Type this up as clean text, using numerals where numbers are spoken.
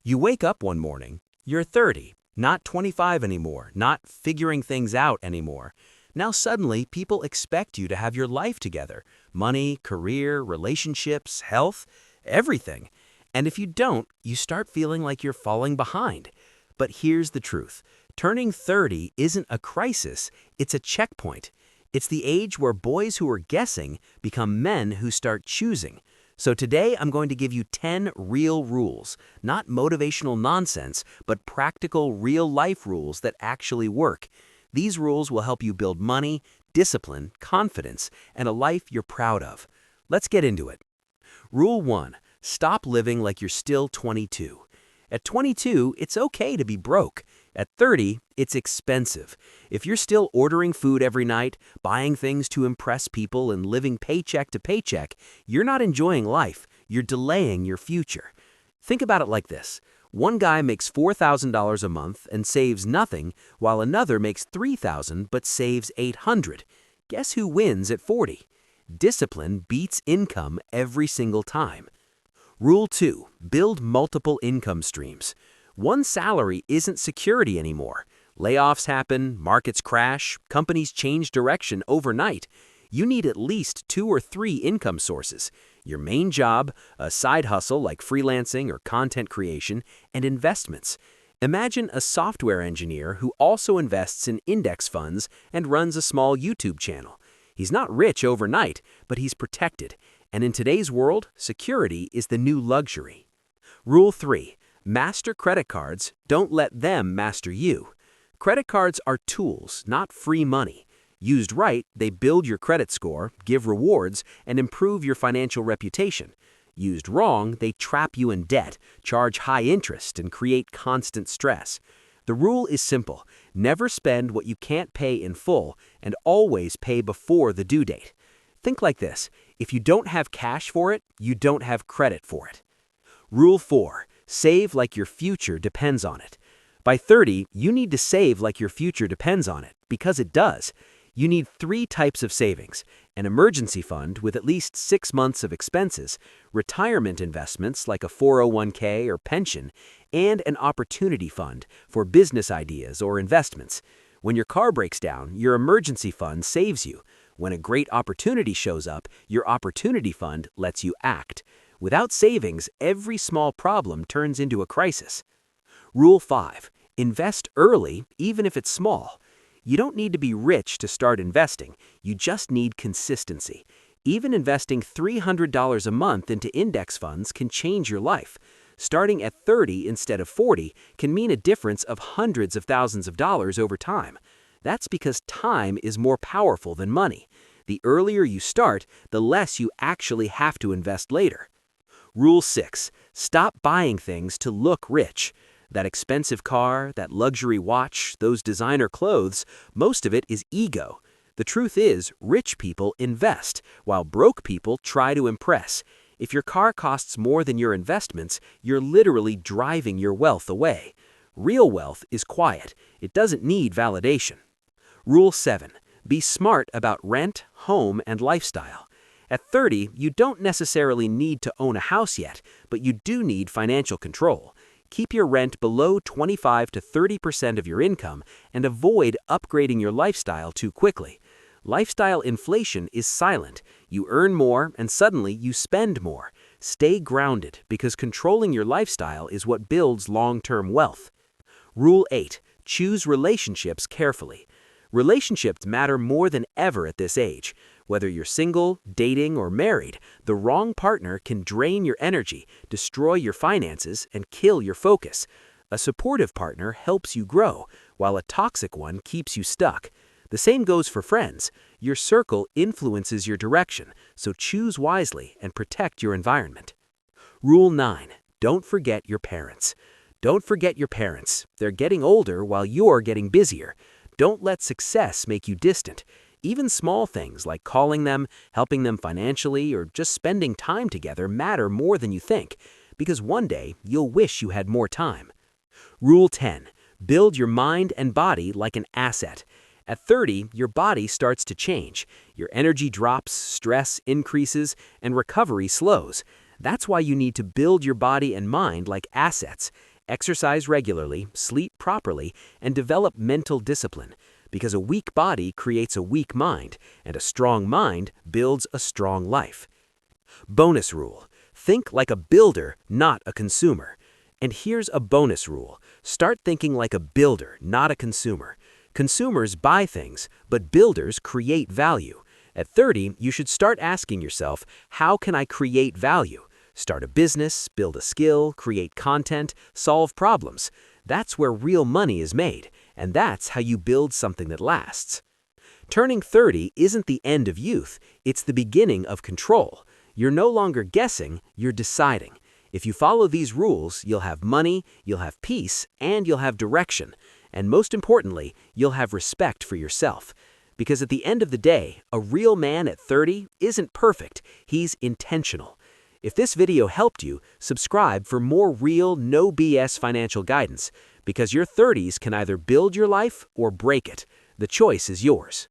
You wake up one morning, you're 30, not 25 anymore, not figuring things out anymore. Now suddenly people expect you to have your life together, money, career, relationships, health, everything. And if you don't, you start feeling like you're falling behind. But here's the truth. Turning 30 isn't a crisis, it's a checkpoint. It's the age where boys who are guessing become men who start choosing. So today I'm going to give you 10 real rules, not motivational nonsense, but practical real-life rules that actually work. These rules will help you build money, discipline, confidence, and a life you're proud of. Let's get into it. Rule 1. Stop living like you're still 22. At 22, it's okay to be broke. At 30, it's expensive. If you're still ordering food every night, buying things to impress people, and living paycheck to paycheck, you're not enjoying life, you're delaying your future. Think about it like this. One guy makes $4,000 a month and saves nothing, while another makes $3,000 but saves $800. Guess who wins at 40? Discipline beats income every single time. Rule 2. Build multiple income streams. One salary isn't security anymore. Layoffs happen, markets crash, companies change direction overnight. You need at least 2 or 3 income sources. Your main job, a side hustle like freelancing or content creation, and investments. Imagine a software engineer who also invests in index funds and runs a small YouTube channel. He's not rich overnight, but he's protected. And in today's world, security is the new luxury. Rule 3. Master credit cards, don't let them master you. Credit cards are tools, not free money. Used right, they build your credit score, give rewards, and improve your financial reputation. Used wrong, they trap you in debt, charge high interest, and create constant stress. The rule is simple. Never spend what you can't pay in full, and always pay before the due date. Think like this. If you don't have cash for it, you don't have credit for it. Rule 4. Save like your future depends on it. By 30, you need to save like your future depends on it, because it does. You need 3 types of savings: an emergency fund with at least 6 months of expenses, retirement investments like a 401k or pension, and an opportunity fund for business ideas or investments. When your car breaks down, your emergency fund saves you. When a great opportunity shows up, your opportunity fund lets you act. Without savings, every small problem turns into a crisis. Rule 5. Invest early, even if it's small. You don't need to be rich to start investing. You just need consistency. Even investing $300 a month into index funds can change your life. Starting at 30 instead of 40 can mean a difference of hundreds of thousands of dollars over time. That's because time is more powerful than money. The earlier you start, the less you actually have to invest later. Rule 6. Stop buying things to look rich. That expensive car, that luxury watch, those designer clothes, most of it is ego. The truth is, rich people invest, while broke people try to impress. If your car costs more than your investments, you're literally driving your wealth away. Real wealth is quiet. It doesn't need validation. Rule 7. Be smart about rent, home, and lifestyle. At 30, you don't necessarily need to own a house yet, but you do need financial control. Keep your rent below 25 to 30% of your income and avoid upgrading your lifestyle too quickly. Lifestyle inflation is silent. You earn more and suddenly you spend more. Stay grounded because controlling your lifestyle is what builds long-term wealth. Rule 8. Choose relationships carefully. Relationships matter more than ever at this age. Whether you're single, dating, or married, the wrong partner can drain your energy, destroy your finances, and kill your focus. A supportive partner helps you grow, while a toxic one keeps you stuck. The same goes for friends. Your circle influences your direction, so choose wisely and protect your environment. Rule 9. Don't forget your parents. Don't forget your parents. They're getting older while you're getting busier. Don't let success make you distant. Even small things like calling them, helping them financially, or just spending time together matter more than you think, because one day you'll wish you had more time. Rule 10. Build your mind and body like an asset. At 30, your body starts to change. Your energy drops, stress increases, and recovery slows. That's why you need to build your body and mind like assets. exercise regularly, sleep properly, and develop mental discipline, because a weak body creates a weak mind, and a strong mind builds a strong life. Bonus rule: think like a builder, not a consumer. And here's a bonus rule: start thinking like a builder, not a consumer. Consumers buy things, but builders create value. At 30, you should start asking yourself, how can I create value? Start a business, build a skill, create content, solve problems. That's where real money is made, and that's how you build something that lasts. Turning 30 isn't the end of youth, it's the beginning of control. You're no longer guessing, you're deciding. If you follow these rules, you'll have money, you'll have peace, and you'll have direction. And most importantly, you'll have respect for yourself. Because at the end of the day, a real man at 30 isn't perfect, he's intentional. If this video helped you, subscribe for more real, no BS financial guidance, because your 30s can either build your life or break it. The choice is yours.